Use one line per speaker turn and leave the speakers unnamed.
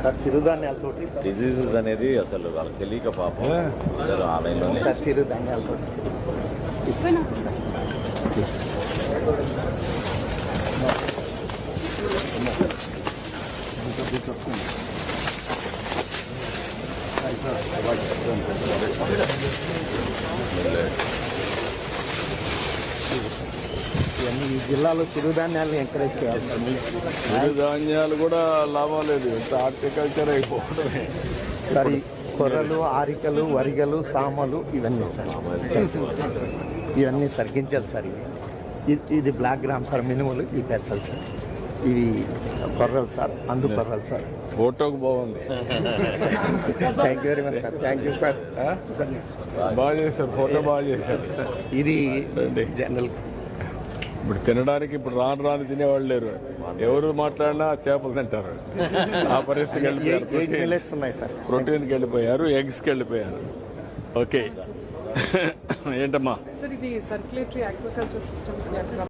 Sir చిరుధాన్యాలతోటి
diseases అనేది అసలు వాళ్ళకి తెలియక పాపం అందరూ ఆన్లైన్లోనే.
సార్ చిరుధాన్యాలతోటి ఇవన్నీ ఈ జిల్లాలో చిరుధాన్యాలను ఎంకరేజ్ చేయాలి.
చిరుధాన్యాలు కూడా లాభం లేదు, హార్టికల్చర్ అయిపోవడమే.
సరే కొర్రలు, ఆరికలు, వరిగలు, సామలు ఇవన్నీ సార్ ఇవన్నీ సరిగించాలి సార్. ఇది బ్లాక్ గ్రామ్ సార్, మినుములు, ఈ పెసలు సార్, ఇవి కొర్రలు సార్, కొర్రలు సార్.
ఫోటోకు బాగుంది.
Thank you very much sir. Thank you sir.
బాగా చేశారు, ఫోటో బాగా చేశారు.
ఇది జనరల్
ఇప్పుడు తినడానికి ఇప్పుడు రాను తినేవాళ్ళు లేరు. ఎవరు మాట్లాడినా చేపలు తింటారు. ఆ పరిస్థితికి వెళ్ళిపోయారు.
మిల్లెట్స్ ఉన్నాయి సార్.
ప్రోటీన్కి వెళ్ళిపోయారు, ఎగ్స్కి వెళ్ళిపోయారు. ఓకే ఏంటమ్మా
సార్ ఇది సర్క్యులేటరీ అక్వాకల్చర్ సిస్టమ్స్